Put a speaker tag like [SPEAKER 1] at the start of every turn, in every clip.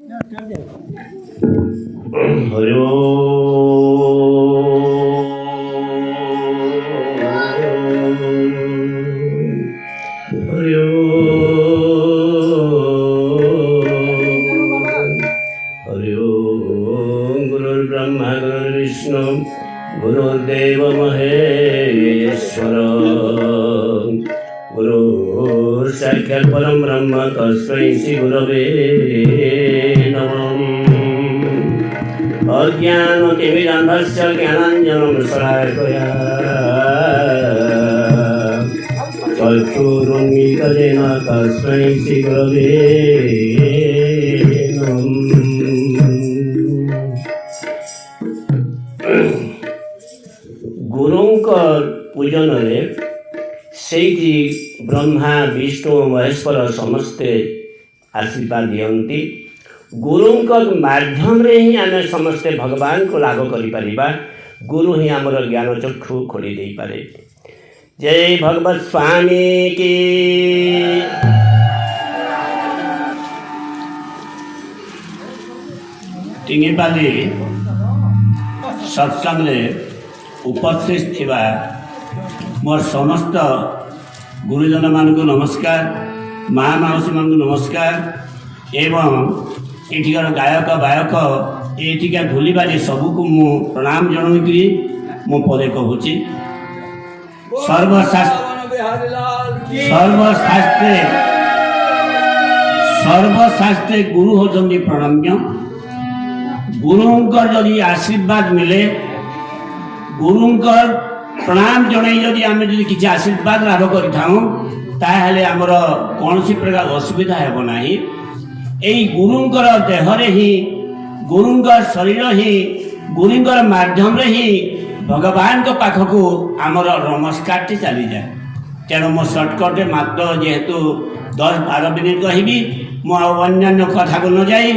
[SPEAKER 1] हरि गुरुर्ब्रह्मा गुरुर्विष्णु गुरुर्देव महेश्वर गुरुः साक्षात् परं ब्रह्म तस्मै श्री गुरवे नमः। अज्ञानतिमिरान्धस्य ज्ञानाञ्जनं शलाकया चक्षुरुन्मीलितं तस्मै श्री गुरवे नमः। गुरुंकर पूजन से ब्रह्मा विष्णु महेश्वर समस्ते आशीर्वाद दियंती। गुरुंकर माध्यम रे ही आम समस्ते भगवान को लाभ करिपरिबा। गुरु ही आमर ज्ञान चक्षु खोली दे पारे। जय भगवत स्वामी की। टिंगीपाली सत्संग उपस्थित थिबा मोर समस्त गुरुजन मान को नमस्कार, माँ माउसी मान को नमस्कार एवं एठिकार गायक बायक एठिका धूलिबारी सबको मु प्रणाम जनकरी मो पदे कहूची। सर्वशास्त्रे गुरु होचंदी प्रणम्य। गुरुंकर जदि आशीर्वाद मिले, गुरुंकर प्रणाम जनाई जदि आम जदि किसी आशीर्वाद लाभ करें आमर कौन प्रकार असुविधा हेब ना। यही गुरुंकर देहरे ही, गुरुंकर शरीर ही, गुरुंकर माध्यम ही भगवान को पाखक आमर नमस्कार चली जाए। तेणु मो सर्टकट मात्र जेहेतु 10-12 मिनिट कहबी, अन्य कथा को न जाए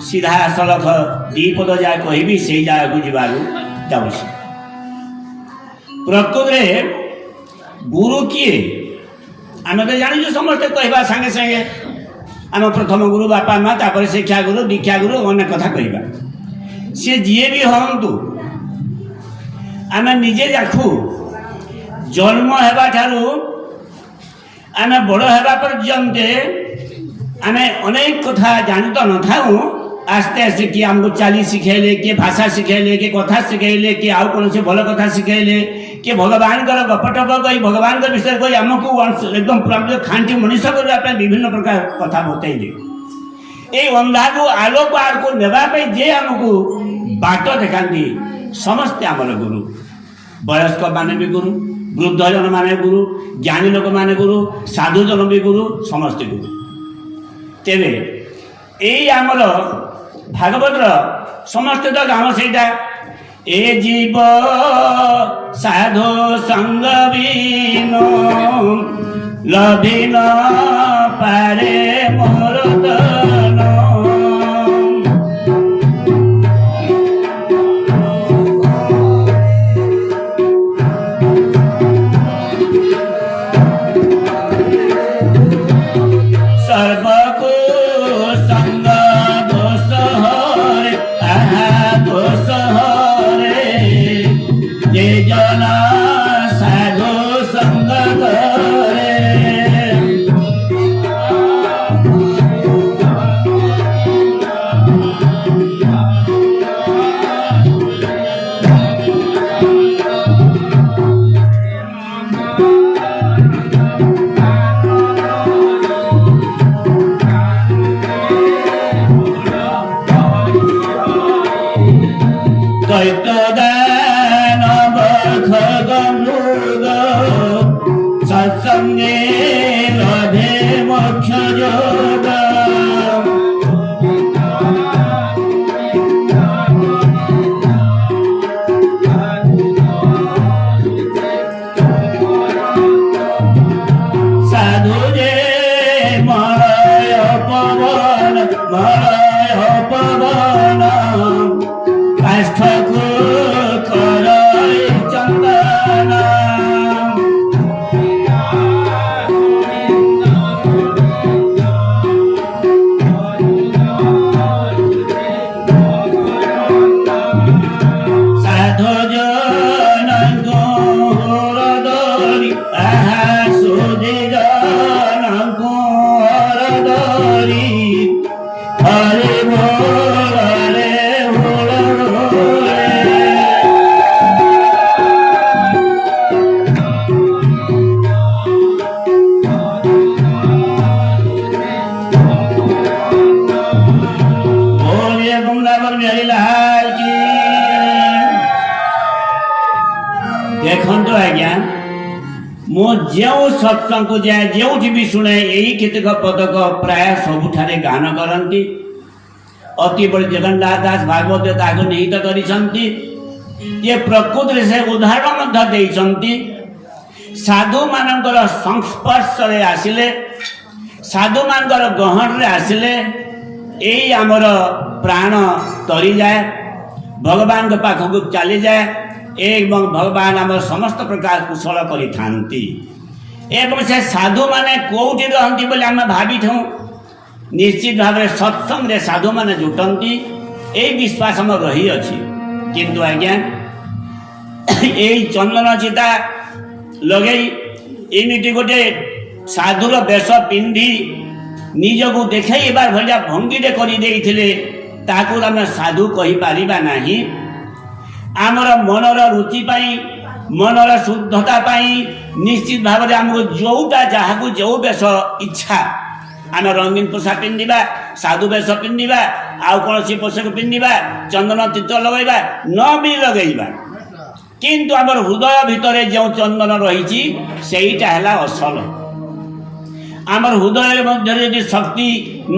[SPEAKER 1] सीधा सड़क 2 पद जाए कहबी से जगह को जाऊँ। प्रकृत गुरु किए आम तो जानी समस्ते कहवा सांगे सांगे आम प्रथम गुरु बापा माँ तापर शिक्षा गुरु दीक्षा गुरु अनेक कथा कहवा। सी जी भी हूँ आम निजे देखू जन्म होगा ठारू आम बड़ होगा पर्यंत आम अनेक कथा जानी तो न था। आस्ते आस्ते किए आमको चाली शिखेले, किए भाषा शिखेले, किए कथा शिखेले, किए आउ कौन से भल कथा शिखेले, किए भगवान गपटप कही भगवान विषय कही आमको एकदम खांटी मनुष्य करने विभिन्न प्रकार कथा बतैले। ये अंधा को आलोक आड़ को नेबाई जे आमको बाट देखा समस्ते आमर गुरु। वयस्क माने भी गुरु, वृद्ध जन माने गुरु, ज्ञानी लोक माने गुरु, साधु जन भी गुरु, समस्ते गुरु। तेरे यही आमर भागवत समस्त तो गाँव से ए जीव साधु संग बीनो लभिन पारे मोर तन। सर्वको संग दोष हरे, आहा दोष हरे, जे जना साधु संग करे। दैत्य दानव खग मृग ଦେଖନ୍ତୁ ଆଜ୍ଞା, ମୁଁ ଯେଉଁ ସତ୍ସଙ୍ଗକୁ ଯାଏ, ଯେଉଁଠି ବି ଶୁଣେ, ଏଇ କେତେକ ପଦକ ପ୍ରାୟ ସବୁଠାରେ ଗାନ କରନ୍ତି। ଅତି ବଡ଼ି ଜଗନ୍ନାଥ ଦାସ ଭାଗବତ ତାହାକୁ ନିହିତ କରିଛନ୍ତି ଯେ ପ୍ରକୃତିରେ ସେ ଉଦାହରଣ ମଧ୍ୟ ଦେଇଛନ୍ତି। ସାଧୁମାନଙ୍କର ସଂସ୍ପର୍ଶରେ ଆସିଲେ, ସାଧୁମାନଙ୍କର ଗହଣରେ ଆସିଲେ ଏଇ ଆମର ପ୍ରାଣ ତରିଯାଏ, ଭଗବାନଙ୍କ ପାଖକୁ ଚାଲିଯାଏ ଏବଂ ଭଗବାନ ଆମର ସମସ୍ତ ପ୍ରକାର କୁଶଳ କରିଥାନ୍ତି। ଏବଂ ସେ ସାଧୁମାନେ କେଉଁଠି ରହନ୍ତି ବୋଲି ଆମେ ଭାବିଥାଉ, ନିଶ୍ଚିତ ଭାବରେ ସତ୍ସଙ୍ଗରେ ସାଧୁମାନେ ଜୁଟନ୍ତି, ଏଇ ବିଶ୍ୱାସ ଆମର ରହିଅଛି। କିନ୍ତୁ ଆଜ୍ଞା ଏଇ ଚନ୍ଦନ ଚିତା ଲଗେଇ ଏମିତି ଗୋଟେ ସାଧୁର ବେଶ ପିନ୍ଧି ନିଜକୁ ଦେଖେଇବାର ଭଳିଆ ଭଙ୍ଗୀରେ କରିଦେଇଥିଲେ ତାକୁ ଆମେ ସାଧୁ କହିପାରିବା ନାହିଁ। ଆମର ମନର ରୁଚି ପାଇଁ, ମନର ଶୁଦ୍ଧତା ପାଇଁ ନିଶ୍ଚିତ ଭାବରେ ଆମକୁ ଯେଉଁଟା ଯାହାକୁ ଯେଉଁ ବେଶ ଇଚ୍ଛା, ଆମେ ରଙ୍ଗୀନ ପୋଷାକ ପିନ୍ଧିବା, ସାଧୁ ବେଶ ପିନ୍ଧିବା, ଆଉ କୌଣସି ପୋଷାକ ପିନ୍ଧିବା, ଚନ୍ଦନ ଚିତ୍ର ଲଗାଇବା ନ ବି ଲଗାଇବା, କିନ୍ତୁ ଆମର ହୃଦୟ ଭିତରେ ଯେଉଁ ଚନ୍ଦନ ରହିଛି ସେଇଟା ହେଲା ଅସଲ। ଆମର ହୃଦୟରେ ମଧ୍ୟରେ ଯଦି ଶକ୍ତି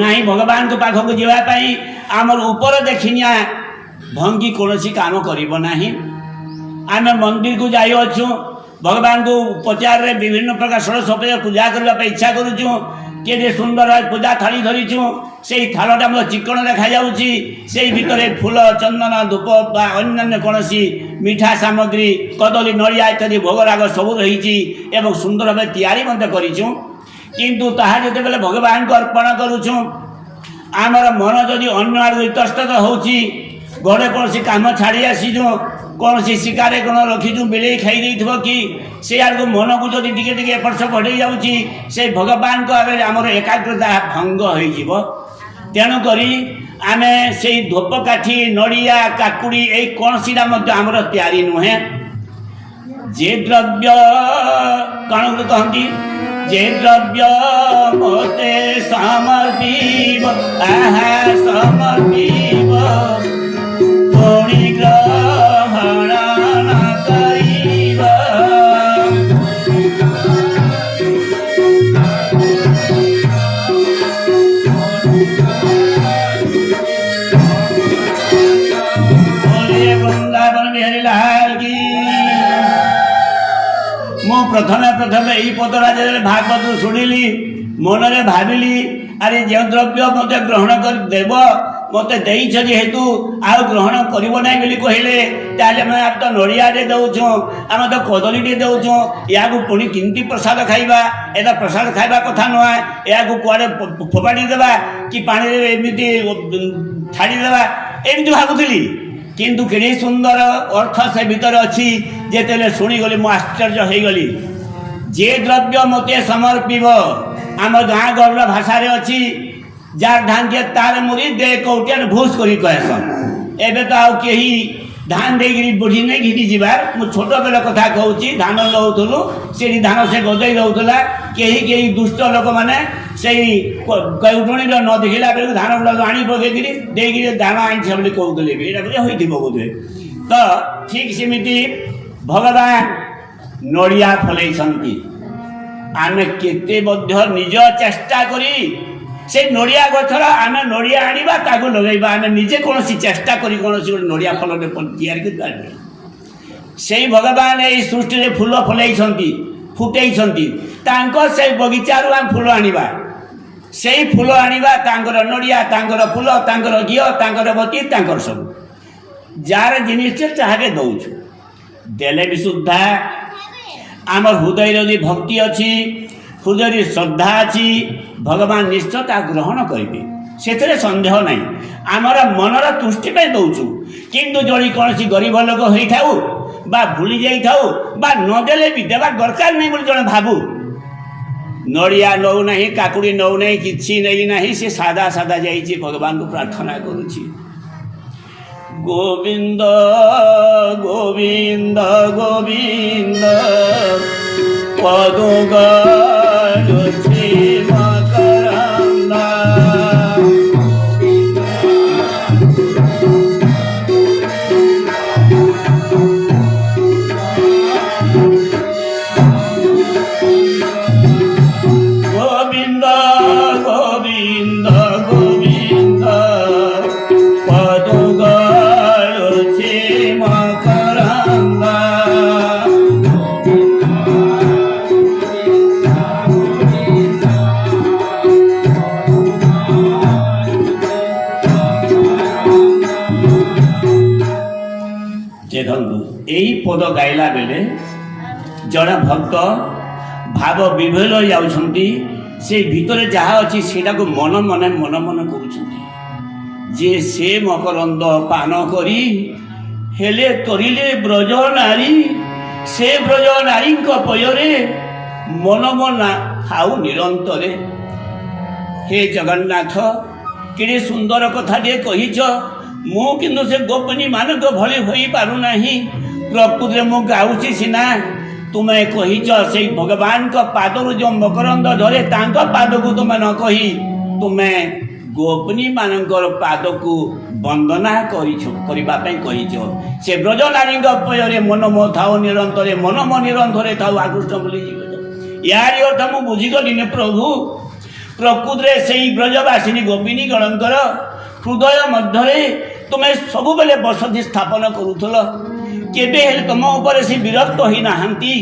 [SPEAKER 1] ନାହିଁ ଭଗବାନଙ୍କ ପାଖକୁ ଯିବା ପାଇଁ, ଆମର ଉପର ଦେଖିନିଆ ଭଙ୍ଗୀ କୌଣସି କାମ କରିବ ନାହିଁ। ଆମେ ମନ୍ଦିରକୁ ଯାଇଅଛୁ, ଭଗବାନଙ୍କୁ ଉପଚାରରେ ବିଭିନ୍ନ ପ୍ରକାର ଷୋଡ଼ଶୋପଚାର ପୂଜା କରିବା ପାଇଁ ଇଚ୍ଛା କରୁଛୁ, କେତେ ସୁନ୍ଦର ପୂଜା ଥାଳି ଧରିଛୁ, ସେଇ ଥାଳଟା ଆମର ଚିକ୍କଣ ଦେଖାଯାଉଛି, ସେଇ ଭିତରେ ଫୁଲ, ଚନ୍ଦନ, ଧୂପ ବା ଅନ୍ୟାନ୍ୟ କୌଣସି ମିଠା ସାମଗ୍ରୀ, କଦଳୀ, ନଡ଼ିଆ ଇତ୍ୟାଦି ଭୋଗରାଗ ସବୁ ରହିଛି ଏବଂ ସୁନ୍ଦର ଭାବେ ତିଆରି ମଧ୍ୟ କରିଛୁ। କିନ୍ତୁ ତାହା ଯେତେବେଳେ ଭଗବାନଙ୍କୁ ଅର୍ପଣ କରୁଛୁ, ଆମର ମନ ଯଦି ଅନ୍ୟ ଆଡ଼କୁ ଇତସ୍ତତ ହେଉଛି, ଘରେ କୌଣସି କାମ ଛାଡ଼ି ଆସିଛୁ, କୌଣସି ଶିକାରେ କ'ଣ ରଖିଛୁ, ବିଲେଇ ଖାଇ ଦେଇଥିବ କି, ସେ ଆଡ଼କୁ ମନକୁ ଯଦି ଟିକେ ଟିକେ ଏପଟ ସେପଟ ହେଇଯାଉଛି, ସେଇ ଭଗବାନଙ୍କ ଆଗରେ ଆମର ଏକାଗ୍ରତା ଭଙ୍ଗ ହୋଇଯିବ। ତେଣୁକରି ଆମେ ସେଇ ଧୂପକାଠି, ନଡ଼ିଆ, କାକୁଡ଼ି ଏଇ କୌଣସିଟା ମଧ୍ୟ ଆମର ତିଆରି ନୁହେଁ। ଯେ ଦ୍ରବ୍ୟ କ'ଣ ଗୋଟେ କହନ୍ତି, ଯେ ଦ୍ରବ୍ୟ ମୋତେ ସମର୍ପିବ, ଆହା ସମର୍ପିବ, ପୁଣି ଗ୍ରହଣ ନ କରିବ। बोलिए वृंदावन बिहारी लाल की। ମୁଁ ପ୍ରଥମେ ଏଇ ପଦଟା ଯେତେବେଳେ ଭାଗବତ ଶୁଣିଲି, ମନରେ ଭାବିଲି, ଆରେ ଯେଉଁ ଦ୍ରବ୍ୟ ମୋତେ ଗ୍ରହଣ କରି ଦେବ, ମୋତେ ଦେଇଛ ଯେହେତୁ ଆଉ ଗ୍ରହଣ କରିବ ନାହିଁ ବୋଲି କହିଲେ, ତାହେଲେ ଆମେ ତ ନଡ଼ିଆଟେ ଦେଉଛୁ, ଆମେ ତ କଦଳୀଟେ ଦେଉଛୁ, ଏହାକୁ ପୁଣି କେମିତି ପ୍ରସାଦ ଖାଇବା? ଏଟା ପ୍ରସାଦ ଖାଇବା କଥା ନୁହେଁ। ଏହାକୁ କୁଆଡ଼େ ଫୋପାଡ଼ି ଦେବା କି ପାଣିରେ ଏମିତି ଛାଡ଼ିଦେବା, ଏମିତି ଭାବୁଥିଲି। କିନ୍ତୁ କେଡ଼େ ସୁନ୍ଦର ଅର୍ଥ ସେ ଭିତରେ ଅଛି। ଯେତେବେଳେ ଶୁଣିଗଲି ମୁଁ ଆଶ୍ଚର୍ଯ୍ୟ ହେଇଗଲି। ଯେ ଦ୍ରବ୍ୟ ମୋତେ ସମର୍ପିବ, ଆମ ଗାଁ ଗହଳିର ଭାଷାରେ ଅଛି, ଯାର ଧାନ ଦିଏ ତାର ମୁରି ଦେ କଉଟିଆନ ଭୁଷ କରି କହେସନ୍। ଏବେ ତ ଆଉ କେହି ଧାନ ଦେଇକିରି ବୁଢ଼ୀ ନେଇ ଘିରି ଯିବାର। ମୁଁ ଛୋଟ ବେଳ କଥା କହୁଛି, ଧାନ ଲଉଥିଲୁ, ସେଠି ଧାନ ସେ ଗଦେଇ ଦେଉଥିଲା। କେହି ଦୁଷ୍ଟ ଲୋକମାନେ ସେଇ କଉଟୁଣିର ନ ଦେଖିଲା ବେଳକୁ ଧାନ ଗୁଡ଼ାକୁ ଆଣି ପକେଇକିରି ଦେଇକିରି ଧାନ ଆଣିছে ବୋଲି କହୁଥିଲେ। ଏଇଟା ବୋଧେ ହୋଇଥିବ ବୋଧେ। ତ ଠିକ୍ ସେମିତି ଭଗବାନ ନଡ଼ିଆ ଫଲେଇଛନ୍ତି। ଆମେ କେତେ ମଧ୍ୟ ନିଜ ଚେଷ୍ଟା କରି ସେ ନଡ଼ିଆ ଗଛର ଆମେ ନଡ଼ିଆ ଆଣିବା, ତାକୁ ଲଗାଇବା। ଆମେ ନିଜେ କୌଣସି ଚେଷ୍ଟା କରି କୌଣସି ଗୋଟେ ନଡ଼ିଆ ଫଲଟେ ତିଆରି କରିପାରିବା। ସେଇ ଭଗବାନ ଏଇ ସୃଷ୍ଟିରେ ଫୁଲ ଫଲେଇଛନ୍ତି, ଫୁଟେଇଛନ୍ତି। ତାଙ୍କ ସେଇ ବଗିଚାରୁ ଆମେ ଫୁଲ ଆଣିବା, ସେଇ ଫୁଲ ଆଣିବା, ତାଙ୍କର ନଡ଼ିଆ, ତାଙ୍କର ଫୁଲ, ତାଙ୍କର ଘିଅ, ତାଙ୍କର ବତି, ତାଙ୍କର ସବୁ ଯାହାର ଜିନିଷ ଯାହାକେ ଦଉଛୁ, ଦେଲେ ବି ସୁଦ୍ଧା ଆମର ହୃଦୟରେ ଯଦି ଭକ୍ତି ଅଛି, ହୃଦୟରେ ଶ୍ରଦ୍ଧା ଅଛି, ଭଗବାନ ନିଶ୍ଚୟ ତାହା ଗ୍ରହଣ କରିବେ, ସେଥିରେ ସନ୍ଦେହ ନାହିଁ। ଆମର ମନର ତୃଷ୍ଟି ପାଇଁ ଦେଉଛୁ। କିନ୍ତୁ ଯଦି କୌଣସି ଗରିବ ଲୋକ ହୋଇଥାଉ ବା ଭୁଲି ଯାଇଥାଉ ବା ନଦେଲେ ବି ଦେବା ଦରକାର ନାହିଁ ବୋଲି ଜଣେ ଭାବୁ, ନଡ଼ିଆ ନେଉନାହିଁ, କାକୁଡ଼ି ନେଉନାହିଁ, କିଛି ନେଇନାହିଁ, ସେ ସାଦା ସାଦା ଯାଇଛି, ଭଗବାନଙ୍କୁ ପ୍ରାର୍ଥନା କରୁଛି, ଗୋବିନ୍ଦ ଗୋବିନ୍ଦ ଗୋବିନ୍ଦ ପଦୁ ଗଲୁଛି ମକରନ୍ଦ। ପଦ ଗାଇଲା ବେଲେ ଜଣେ ଭକ୍ତ ଭାବ ବିଭୋର ଯାଉଛନ୍ତି। ସେ ଭିତରେ ଯାହା ଅଛି ସେଇଟାକୁ ମନ ମନେ କରୁଛନ୍ତି ଯେ ସେ ମକରନ୍ଦ ପାନ କରି ହେଲେ ତରିଲେ ବ୍ରଜ ନାରୀ, ସେ ବ୍ରଜ ନାରୀଙ୍କ ପୟରେ ମନ ଥାଉ ନିରନ୍ତରେ। ହେ ଜଗନ୍ନାଥ, କେଡ଼େ ସୁନ୍ଦର କଥାଟିଏ କହିଛ। ମୁଁ କିନ୍ତୁ ସେ ଗୋପନୀ ମାନଙ୍କ ଭଳି ହୋଇପାରୁନାହିଁ। ପ୍ରକୃତିରେ ମୁଁ ଗାଉଛି ସିନା, ତୁମେ କହିଛ ସେଇ ଭଗବାନଙ୍କ ପାଦରୁ ଯେଉଁ ମକରନ୍ଦ ଧରେ ତାଙ୍କ ପାଦକୁ ତୁମେ ନ କହି ତୁମେ ଗୋପନୀ ମାନଙ୍କର ପାଦକୁ ବନ୍ଦନା କରିବା ପାଇଁ କହିଛ। ସେ ବ୍ରଜ ନାରୀଙ୍କ ପୟରେ ମନ ଥାଉ ନିରନ୍ତରେ, ମନ ନିରନ୍ତରେ ଥାଉ ଆକୃଷ୍ଟ ବୋଲି ୟାରି ଅର୍ଥ ମୁଁ ବୁଝିଗଲିନି ପ୍ରଭୁ। ପ୍ରକୃତିରେ ସେଇ ବ୍ରଜବାସିନୀ ଗୋପିନୀ ଗଣଙ୍କର ହୃଦୟ ମଧ୍ୟରେ ତୁମେ ସବୁବେଳେ ବସତି ସ୍ଥାପନ କରୁଥିଲ। କେବେ ହେଲେ ତୁମ ଉପରେ ସେ ବିରକ୍ତ ହୋଇନାହାନ୍ତି?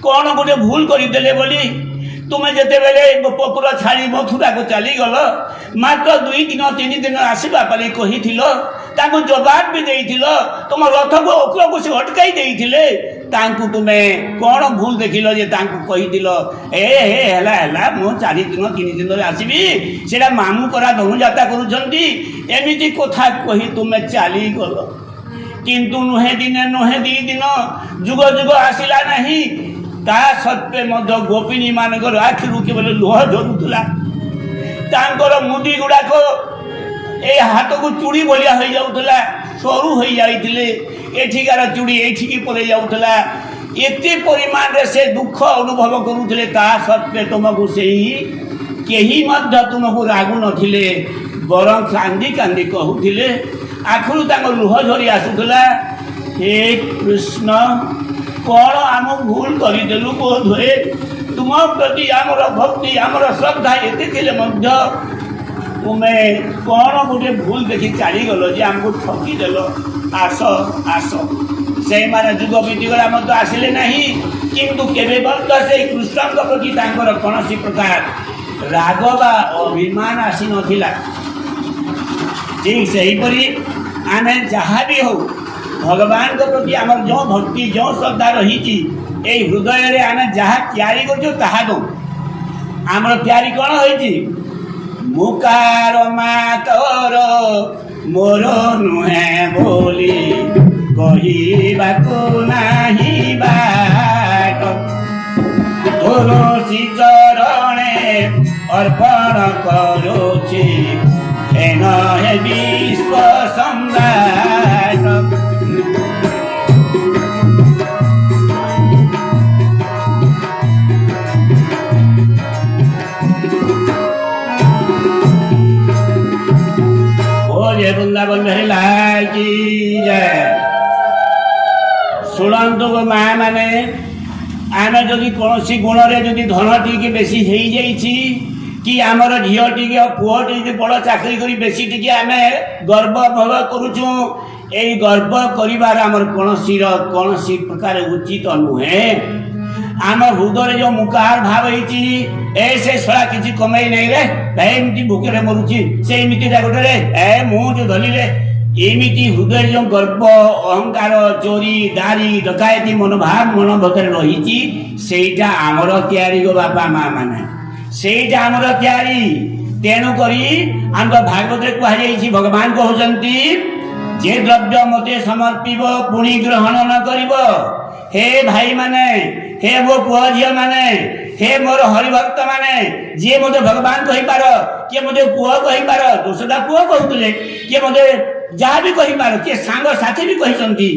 [SPEAKER 1] କ'ଣ ଗୋଟେ ଭୁଲ କରିଦେଲେ ବୋଲି ତୁମେ ଯେତେବେଳେ ଗୋପପୁର ଛାଡ଼ି ମଥୁରାକୁ ଚାଲିଗଲ, ମାତ୍ର 2 ଦିନ 3 ଦିନ ଆସିବା ପାଇଁ କହିଥିଲ। ତାଙ୍କୁ ଜବାବ ବି ଦେଇଥିଲ। ତୁମ ରଥକୁ ଅଗ୍ରକୁ ସେ ଅଟକାଇ ଦେଇଥିଲେ। ତାଙ୍କୁ ତୁମେ କ'ଣ ଭୁଲ ଦେଖିଲ ଯେ ତାଙ୍କୁ କହିଥିଲ ହେଲା ମୁଁ 4 ଦିନ 3 ଦିନରେ ଆସିବି, ସେଇଟା ମାମୁଁ ପରା ଧନୁଯାତ୍ରା କରୁଛନ୍ତି, ଏମିତି କଥା କହି ତୁମେ ଚାଲିଗଲ। କିନ୍ତୁ ନୁହେଁ ଦିନେ ନୁହେଁ 2 ଦିନ, ଯୁଗ ଆସିଲା ନାହିଁ। ତା ସତ୍ତ୍ୱେ ମଧ୍ୟ ଗୋପିନୀ ମାନଙ୍କର ଆଖିରୁ କେବଳ ଲୁହ ଝରୁଥିଲା। ତାଙ୍କର ମୁଦି ଗୁଡ଼ାକ ଏଇ ହାତକୁ ଚୁଡ଼ି ଭଳିଆ ହୋଇଯାଉଥିଲା, ସରୁ ହୋଇଯାଇଥିଲେ। ଏଠିକାର ଚୁଡ଼ି ଏଇଠିକି ପଳେଇ ଯାଉଥିଲା। ଏତେ ପରିମାଣରେ ସେ ଦୁଃଖ ଅନୁଭବ କରୁଥିଲେ। ତା ସତ୍ତ୍ୱେ ତୁମକୁ କେହି ମଧ୍ୟ ତୁମକୁ ରାଗୁ ନଥିଲେ, ବରଂ କାନ୍ଦି କାନ୍ଦି କହୁଥିଲେ। ଆଖିରୁ ତାଙ୍କ ଲୁହ ଝରି ଆସୁଥିଲା। ହେ କୃଷ୍ଣ, କ'ଣ ଆମ ଭୁଲ କରିଦେଲୁ? ବୋଧ ହୁଏ ତୁମ ପ୍ରତି ଆମର ଭକ୍ତି ଆମର ଶ୍ରଦ୍ଧା ଏତେ ଥିଲେ ମଧ୍ୟ ତୁମେ କ'ଣ ଗୋଟେ ଭୁଲ ଦେଖି ଚାଲିଗଲ ଯେ ଆମକୁ ଠକିଦେଲ। ଆସ ସେଇମାନେ ଯୁଗ ବିତିଗଲା ମଧ୍ୟ ଆସିଲେ ନାହିଁ। କିନ୍ତୁ କେବେ ମଧ୍ୟ ସେଇ କୃଷ୍ଣଙ୍କ ପ୍ରତି ତାଙ୍କର କୌଣସି ପ୍ରକାର ରାଗ ବା ଅଭିମାନ ଆସିନଥିଲା। ଠିକ୍ ସେହିପରି ଆମେ ଯାହା ବି ହଉ, ଭଗବାନଙ୍କ ପ୍ରତି ଆମର ଯେଉଁ ଭକ୍ତି ଯେଉଁ ଶ୍ରଦ୍ଧା ରହିଛି, ଏଇ ହୃଦୟରେ ଆମେ ଯାହା ତିଆରି କରୁଛୁ ତାହା ଦଉ। ଆମର ତିଆରି କ'ଣ ହୋଇଛି? ମୁକାର ମାତର ମୋର ନୁହେଁ ବୋଲି କହିବାକୁ ନାହିଁ ବାଟ, ତୁଳସୀ ଚରଣେ ଅର୍ପଣ କରୁଛି, ଏନ ହେ ବିଶ୍ୱ ସମ୍ରାଟ। ବୃନ୍ଦାବନ ବିହାରୀ ଲାଲ କି ଜୟ। ଶୁଣନ୍ତୁ ମା ମାନେ, ଆମେ ଯଦି କୌଣସି ଗୁଣରେ ଯଦି ଧନ ଟିକେ ବେଶୀ ହେଇଯାଇଛି, କି ଆମର ଝିଅ ଟିକେ ପୁଅ ଟିକେ ବଡ଼ ଚାକିରି କରି ବେଶୀ ଟିକେ ଆମେ ଗର୍ବ ଭୋଗ କରୁଛୁ, ଏଇ ଗର୍ବ କରିବାର ଆମର କୌଣସି ପ୍ରକାର ଉଚିତ ନୁହେଁ। ଆମ ହୃଦୟରେ ଯେଉଁ ମୁକାର ଭାବ ହେଇଛି, ସେ ଶଳା କିଛି କମେଇ ନାହିଁ ରେ, ଏମିତି ଭୋକରେ ମରୁଛି, ସେ ଏମିତିଟା ଗୋଟେରେ ମୁଁ ଯେଉଁ ଧରିଲେ, ଏମିତି ହୃଦୟରେ ଯେଉଁ ଗର୍ବ ଅହଙ୍କାର ଚୋରି ଦାରି ଡକାୟତି ମନୋଭାବ ମନ ଭିତରେ ରହିଛି, ସେଇଟା ଆମର ତିଆରି ଗୋ ବାପା ମା ମାନେ, ସେଇଟା ଆମର ତିଆରି। ତେଣୁକରି ଆମର ଭାଗବତରେ କୁହାଯାଇଛି, ଭଗବାନ କହୁଛନ୍ତି ଯେ ଦ୍ରବ୍ୟ ମୋତେ ସମର୍ପିବ ପୁଣି ଗ୍ରହଣ ନ କରିବ। ହେ ଭାଇମାନେ, ହେ ମୋ ପୁଅ ଝିଅ ମାନେ, ହେ ମୋର ହରିଭକ୍ତ ମାନେ, ଯିଏ ମୋତେ ଭଗବାନ କହିପାର, କିଏ ମୋତେ ପୁଅ କହିପାର, ଦୋଷଟା ପୁଅ କହୁଥିଲେ, କିଏ ମୋତେ ଯାହା ବି କହିପାର, କିଏ ସାଙ୍ଗସାଥି ବି କହିଛନ୍ତି,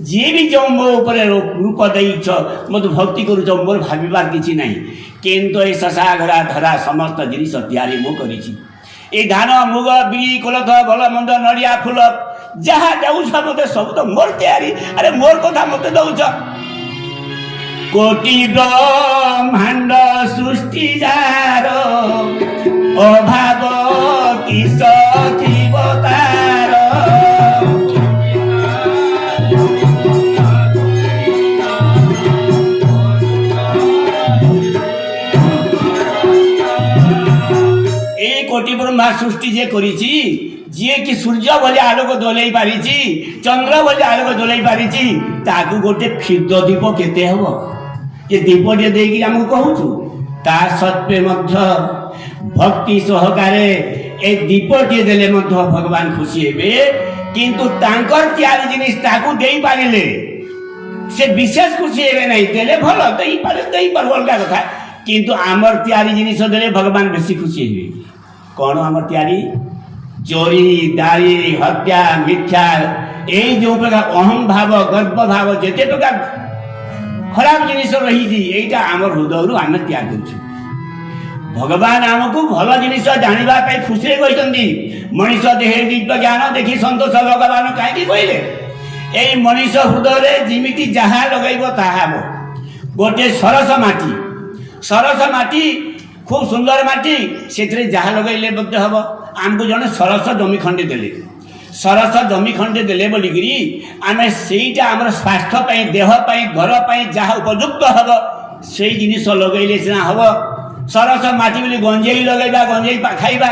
[SPEAKER 1] ଯିଏ ବି ଯେଉଁ ମୋ ଉପରେ ରୂପ ଦେଇଛ, ମୋତେ ଭକ୍ତି କରୁଛ, ମୋର ଭାବିବାର କିଛି ନାହିଁ। କିନ୍ତୁ ଏଇ ଶଶା ଘରା ଧରା ସମସ୍ତ ଜିନିଷ ତିଆରି ମୁଁ କରିଛି। ଏଇ ଧାନ ମୁଗ ବିରି କୋଳଥ ଭଲ ମନ୍ଦ ନଡ଼ିଆ ଫୁଲ ଯାହା ଦେଉଛ ମୋତେ ସବୁ ତ ମୋର ତିଆରି। ଆରେ ମୋର କଥା ମୋତେ ଦେଉଛ। କୋଟି ବ୍ରହ୍ମାଣ୍ଡ ସୃଷ୍ଟି ଯାର ଅଭାବ କିସ ଥିବ ତାର, এই কোটি ব্রহ্মা সৃষ্টি যে করেছি ଯିଏ କି ସୂର୍ଯ୍ୟ ଭଳି ଆଲୋକ ଦୋଲେଇ ପାରିଛି, ଚନ୍ଦ୍ର ଭଳି ଆଲୋକ ଦୋଲେଇ ପାରିଛି, ତାକୁ ଗୋଟେ କ୍ଷୁଦ୍ର ଦୀପ କେତେ ହବ? ଯେ ଦୀପଟିଏ ଦେଇକି ଆମକୁ କହୁଛୁ, ତା ସତ୍ତ୍ୱେ ମଧ୍ୟ ଭକ୍ତି ସହକାରେ ଏ ଦୀପଟିଏ ଦେଲେ ମଧ୍ୟ ଭଗବାନ ଖୁସି ହେବେ। କିନ୍ତୁ ତାଙ୍କର ତିଆରି ଜିନିଷ ତାକୁ ଦେଇପାରିଲେ ସେ ବିଶେଷ ଖୁସି ହେବେ ନାହିଁ। ଦେଲେ ଭଲ, ଦେଇପାରୁ ଅଲଗା କଥା, କିନ୍ତୁ ଆମର ତିଆରି ଜିନିଷ ଦେଲେ ଭଗବାନ ବେଶୀ ଖୁସି ହେବେ। କ'ଣ ଆମର ତିଆରି? ଚୋରି, ଦାରି, ହତ୍ୟା, ମିଥ୍ୟା, এই ଯେଉଁ ପ୍ରକାର ଅହଂ ଭାବ, ଗର୍ବ ଭାବ, ଯେତେ ପ୍ରକାର ଖରାପ ଜିନିଷ ରହିଛି, ଏଇଟା ଆମର ହୃଦୟରୁ ଆମେ ତିଆରି କରୁଛୁ। ଭଗବାନ ଆମକୁ ଭଲ ଜିନିଷ ଜାଣିବା ପାଇଁ ଖୁସିରେ କହିଛନ୍ତି। ମଣିଷ ଦେହରେ ଦିବ୍ୟ ଜ୍ଞାନ ଦେଖି ସନ୍ତୋଷ ଭଗବାନ କାହିଁକି କହିଲେ? ଏଇ ମଣିଷ ହୃଦୟରେ ଯେମିତି ଯାହା ଲଗାଇବ ତାହା ହେବ। ଗୋଟେ ସରସ ମାଟି খুব সুন্দর মাটি, ସେଥିରେ ଯାହା ଲଗାଇଲେ ମଧ୍ୟ ହେବ। ଆମକୁ ଜଣେ ସରସ ଜମି ଖଣ୍ଡେ ଦେଲେ, ସରସ ଜମି ଖଣ୍ଡେ ଦେଲେ ବୋଲିକିରି ଆମେ ସେଇଟା ଆମର ସ୍ୱାସ୍ଥ୍ୟ ପାଇଁ, ଦେହ ପାଇଁ, ଘର ପାଇଁ ଯାହା ଉପଯୁକ୍ତ ହେବ ସେଇ ଜିନିଷ ଲଗାଇଲେ ସିନା ହେବ। ସରସ ମାଟି ବୋଲି ଗଞ୍ଜେଇ ଲଗାଇବା, ଗଞ୍ଜେଇ ଖାଇବା,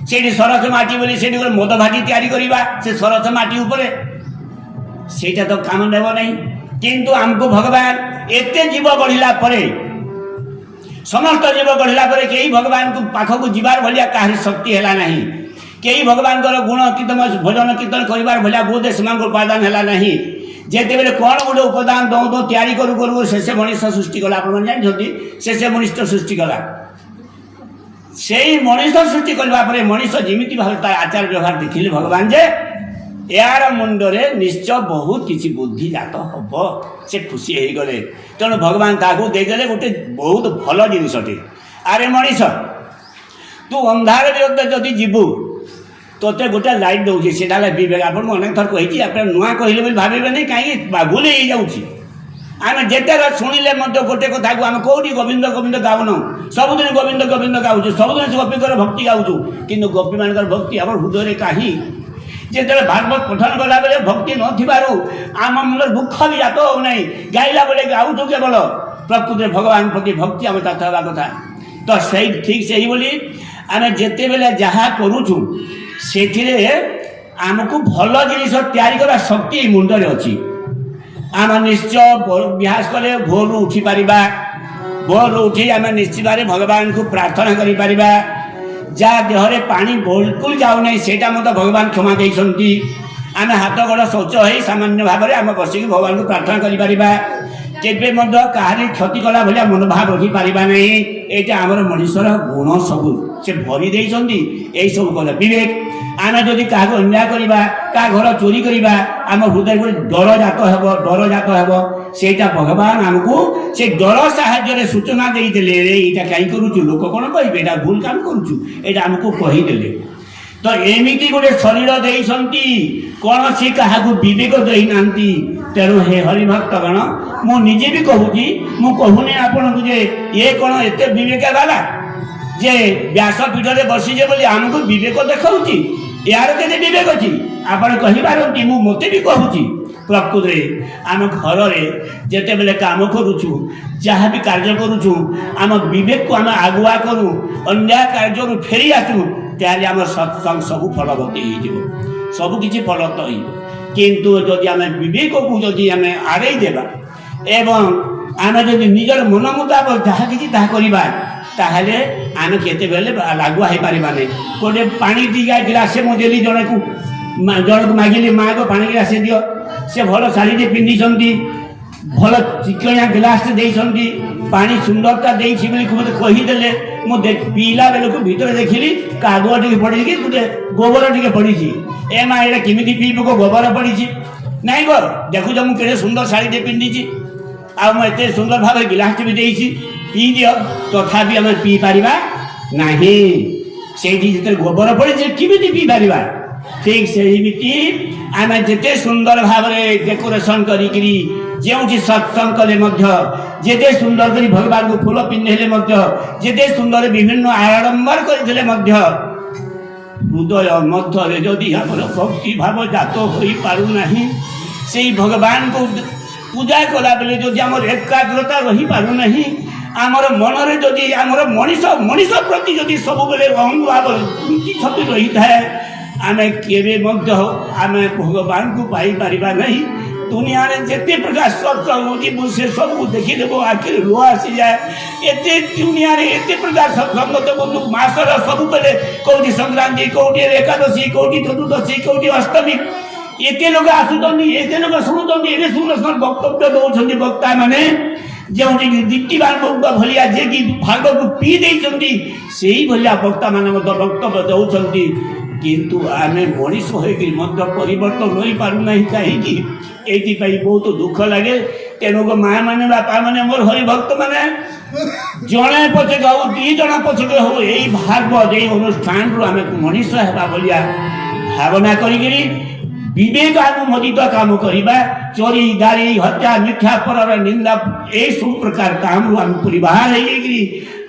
[SPEAKER 1] ସେଇଠି ସରସ ମାଟି ବୋଲି ସେଇଠି ଗୋଟେ ମଦ ଭାଟି ତିଆରି କରିବା ସେ ସରସ ମାଟି ଉପରେ, ସେଇଟା ତ କାମ ନେବ ନାହିଁ। କିନ୍ତୁ ଆମକୁ ଭଗବାନ ଏତେ ଜୀବ ଗଢ଼ିଲା ପରେ, ସମସ୍ତ ଜୀବ ଗଢ଼ିଲା ପରେ କେହି ଭଗବାନଙ୍କୁ ପାଖକୁ ଯିବାର ଭଳିଆ କାହାରି ଶକ୍ତି ହେଲା ନାହିଁ। କେହି ଭଗବାନଙ୍କର ଗୁଣ କୀର୍ତ୍ତନ, ଭଜନ କୀର୍ତ୍ତନ କରିବାର ଭଳିଆ ବୋଧ ସେମାନଙ୍କ ଉପାଦାନ ହେଲା ନାହିଁ। ଯେତେବେଳେ କ'ଣ ଗୋଟେ ଉପାଦାନ ଦଉ ତିଆରି କରୁ ଶେଷ ମଣିଷ ସୃଷ୍ଟି କଲା। ଆପଣମାନେ ଜାଣିଛନ୍ତି ଶେଷ ମଣିଷ ସୃଷ୍ଟି କଲା। ସେଇ ମଣିଷ ସୃଷ୍ଟି କରିବା ପରେ ମଣିଷ ଯେମିତି ଭାବେ ତାର ଆଚାର ବ୍ୟବହାର ଦେଖିଲେ ଭଗବାନ ଯେ ଏହାର ମୁଣ୍ଡରେ ନିଶ୍ଚୟ ବହୁତ କିଛି ବୁଦ୍ଧି ଜାତ ହବ, ସେ ଖୁସି ହେଇଗଲେ। ତେଣୁ ଭଗବାନ ତାକୁ ଦେଇଦେଲେ ଗୋଟେ ବହୁତ ଭଲ ଜିନିଷଟେ। ଆରେ ମଣିଷ, ତୁ ଅନ୍ଧାର ବିରୁଦ୍ଧରେ ଯଦି ଯିବୁ, ତୋତେ ଗୋଟେ ଲାଇଟ୍ ଦେଉଛି, ସେଟା ହେଲା ବିବେକ। ଆପଣଙ୍କୁ ଅନେକ ଥର କହିଛି, ଆପଣ ନୂଆ କହିଲେ ବୋଲି ଭାବିବେନି, କାହିଁକି ଭୁଲ ହେଇଯାଉଛି। ଆମେ ଯେତେ ଶୁଣିଲେ ମଧ୍ୟ ଗୋଟେ କଥାକୁ ଆମେ କୋଉଠି ଗୋବିନ୍ଦ ଗୋବିନ୍ଦ ଗାଉନୁ, ସବୁଦିନ ଗୋବିନ୍ଦ ଗୋବିନ୍ଦ ଗାଉଛୁ, ସବୁଦିନ ଗୋପୀଙ୍କର ଭକ୍ତି ଗାଉଛୁ, କିନ୍ତୁ ଗୋପୀମାନଙ୍କର ଭକ୍ତି ଆମର ହୃଦୟରେ କାହିଁ? ଯେତେବେଳେ ଭାଗବତ ପଠନ କଲାବେଳେ ଭକ୍ତି ନଥିବାରୁ ଆମ ମନରେ ଦୁଃଖ ବି ଜାତ ହେଉନାହିଁ। ଗାଇଲା ବେଳେ ଗାଉଛୁ କେବଳ, ପ୍ରକୃତିରେ ଭଗବାନ ପ୍ରତି ଭକ୍ତି ଆମେ ଜାତ ହେବା କଥା। ତ ସେଇ ଠିକ୍ ସେଇଭଳି ଆମେ ଯେତେବେଳେ ଯାହା କରୁଛୁ ସେଥିରେ ଆମକୁ ଭଲ ଜିନିଷ ତିଆରି କରିବା ଶକ୍ତି ଏଇ ମୁଣ୍ଡରେ ଅଛି। ଆମେ ନିଶ୍ଚୟ ବିହାସ କଲେ ଭୋରରୁ ଉଠିପାରିବା, ଭୋରରୁ ଉଠି ଆମେ ନିଶ୍ଚିତ ଭାବରେ ଭଗବାନଙ୍କୁ ପ୍ରାର୍ଥନା କରିପାରିବା। ଯାହା ଦେହରେ ପାଣି ବିଲକୁଲ ଯାଉନାହିଁ ସେଇଟା ମଧ୍ୟ ଭଗବାନ କ୍ଷମା ଦେଇଛନ୍ତି। ଆମେ ହାତ ଗୋଡ଼ ଶୌଚ ହୋଇ ସାମାନ୍ୟ ଭାବରେ ଆମେ ବସିକି ଭଗବାନଙ୍କୁ ପ୍ରାର୍ଥନା କରିପାରିବା। କେବେ ମଧ୍ୟ କାହାରି କ୍ଷତି କଲା ଭଳିଆ ମନୋଭାବ ରଖିପାରିବା ନାହିଁ। ଏଇଟା ଆମର ମଣିଷର ଗୁଣ ସବୁ ସେ ଭରି ଦେଇଛନ୍ତି। ଏଇସବୁ କଥା ବିବେକ। ଆମେ ଯଦି କାହାକୁ ଅନ୍ୟାୟ କରିବା, କାହା ଘର ଚୋରି କରିବା, ଆମ ହୃଦୟ ଗୋଟେ ଡର ଜାତ ହେବ। ସେଇଟା ଭଗବାନ ଆମକୁ ସେ ଡର ସାହାଯ୍ୟରେ ସୂଚନା ଦେଇଦେଲେ, ଏଇଟା କାହିଁ କରୁଛୁ, ଲୋକ କ'ଣ କହିବେ, ଏଇଟା ଭୁଲ କାମ କରୁଛୁ, ଏଇଟା ଆମକୁ କହିଦେଲେ। ତ ଏମିତି ଗୋଟେ ଶରୀର ଦେଇଛନ୍ତି, କୌଣସି କାହାକୁ ବିବେକ ଦେଇନାହାନ୍ତି। ତେଣୁ ହେ ହରିଭକ୍ତଗଣ, ମୁଁ ନିଜେ ବି କହୁଛି, ମୁଁ କହୁନି ଆପଣଙ୍କୁ ଯେ ଇଏ କ'ଣ ଏତେ ବିବେକ ବାଲା ଯେ ବ୍ୟାସପୀଠରେ ବସିଛେ ବୋଲି ଆମକୁ ବିବେକ ଦେଖାଉଛି। ଏହାର କେତେ ବିବେକ ଅଛି ଆପଣ କହିପାରନ୍ତି। ମୁଁ ମୋତେ ବି କହୁଛି, ପ୍ରକୃତରେ ଆମ ଘରରେ ଯେତେବେଳେ କାମ କରୁଛୁ, ଯାହା ବି କାର୍ଯ୍ୟ କରୁଛୁ, ଆମ ବିବେକକୁ ଆମେ ଆଗୁଆ କରୁ, ଅନ୍ୟାୟ କାର୍ଯ୍ୟରୁ ଫେରି ଆସୁ, ତାହେଲେ ଆମ ସତ୍ସଙ୍ଗ ସବୁ ଫଳବତୀ ହେଇଯିବ, ସବୁ କିଛି ଫଳତ ହେଇଯିବ। କିନ୍ତୁ ଯଦି ଆମେ ବିବେକକୁ ଯଦି ଆମେ ଆଡ଼େଇ ଦେବା ଏବଂ ଆମେ ଯଦି ନିଜର ମନ ମୁତାବକ ଯାହା କିଛି ତାହା କରିବା, ତାହେଲେ ଆମେ କେତେବେଳେ ଲାଗୁଆ ହେଇପାରିବା ନାହିଁ। ଗୋଟେ ପାଣି ଦିଆ ଗ୍ଲାସେ ମୁଁ ଦେଲି ଜଣକୁ ମାଗିଲି, ମାଆକୁ ପାଣି ଗ୍ଲାସେ ଦିଅ, ସେ ଭଲ ଶାଢ଼ୀଟେ ପିନ୍ଧିଛନ୍ତି, ଭଲ ଚିକଣିଆ ଗ୍ଲାସଟେ ଦେଇଛନ୍ତି, ପାଣି ସୁନ୍ଦରତା ଦେଇଛି ବୋଲି ମୋତେ କହିଦେଲେ। ମୁଁ ପିଇଲା ବେଳକୁ ଭିତରେ ଦେଖିଲି କାଦୁଅ ଟିକେ ପଡ଼ିଛି, ଗୋଟେ ଗୋବର ଟିକେ ପଡ଼ିଛି। ଏ ମା, ଏଇଟା କେମିତି ପିଇବ, ଗୋବର ପଡ଼ିଛି? ନାଇଁ ଗୋ, ଦେଖୁଛ ମୁଁ କେତେ ସୁନ୍ଦର ଶାଢ଼ୀଟେ ପିନ୍ଧିଛି, ଆଉ ମୁଁ ଏତେ ସୁନ୍ଦର ଭାବରେ ଗ୍ଲାସଟେ ବି ଦେଇଛି, ପିଇ ଦିଅ। ତଥାପି ଆମେ ପିଇ ପାରିବା ନାହିଁ। ସେଇଠି ଯେତେବେଳେ ଗୋବର ପଡ଼ିଛି କେମିତି ପିଇ ପାରିବା? ଠିକ୍ ସେମିତି ଆମେ ଯେତେ ସୁନ୍ଦର ଭାବରେ ଡେକୋରେସନ୍ କରିକିରି ଯେଉଁଠି ସତ୍ସଙ୍ଗ କଲେ ମଧ୍ୟ, ଯେତେ ସୁନ୍ଦର କରି ଭଗବାନଙ୍କୁ ଫୁଲ ପିନ୍ଧେଇଲେ ମଧ୍ୟ, ଯେତେ ସୁନ୍ଦର ବିଭିନ୍ନ ଆଡ଼ମ୍ବର କରିଥିଲେ ମଧ୍ୟ, ହୃଦୟ ମଧ୍ୟରେ ଯଦି ଆମର ଭକ୍ତି ଭାବ ଜାତ ହୋଇପାରୁନାହିଁ, ସେଇ ଭଗବାନଙ୍କୁ ପୂଜା କଲାବେଳେ ଯଦି ଆମର ଏକାଗ୍ରତା ରହିପାରୁନାହିଁ, ଆମର ମନରେ ଯଦି ଆମର ମଣିଷ ପ୍ରତି ଯଦି ସବୁବେଳେ ଅହଂଭାବ ଛପି ରହିଥାଏ, आमे केवे मध्य हो आमे भगवान को पाई परिबा नहीं। दुनिया रे जेते प्रकार सत्संग होती मुझसे सब देखी देबो आखिर लुह आसी जाए। एते दुनिया रे एते प्रकार सत्संग तो बंधु मासर सब बेले कोठी संक्रांति कोठी एकादशी कोठी चतुर्दशी कोठी अष्टमी एते लोग आसुतनी एते लोग शुणुतनी एते सुंदर सुंदर वक्तव्य दौरान वक्ता माने जो दीप्तिमान बबुआ भलिया जे कि भाग को पी देइछंती सेही भलिया वक्ता माने वक्तव्य दौरान किंतु आमे मनीष होइकि मध्य परिवर्तन होई पारु नहीं कहीं एथि बहुत दुख लगे। तेणु माँ मैंने बापा मैंने मोर हरि भक्त मैंने जड़े पछे हो दी जना पछे हो यही भागवत यही अनुष्ठान रु आम मनीष है बोलिया भावना करी विवेक अनुमोदित काम करवा चोरी गाड़ी हत्या मिथ्या पर निंदा ए सब प्रकार काम रु आम परिवार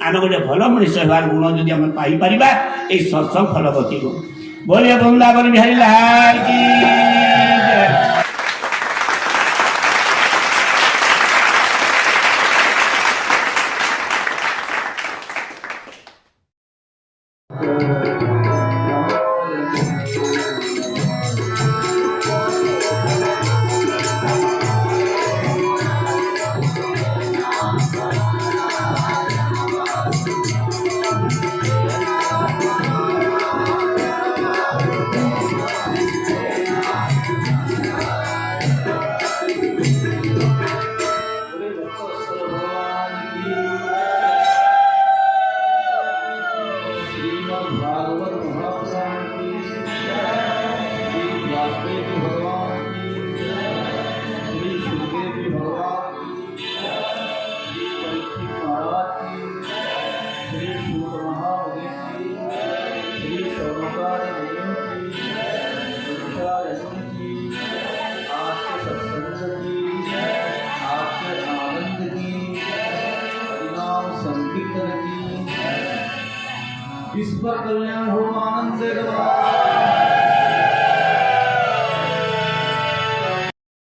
[SPEAKER 1] आम गोटे भल मनीष हबार गुण जदि आम पाइपर ये सत्संग फलवती को बोलिए वृंदावन बिहारी लाल की जय।
[SPEAKER 2] विश्व कल्याण हो आनंद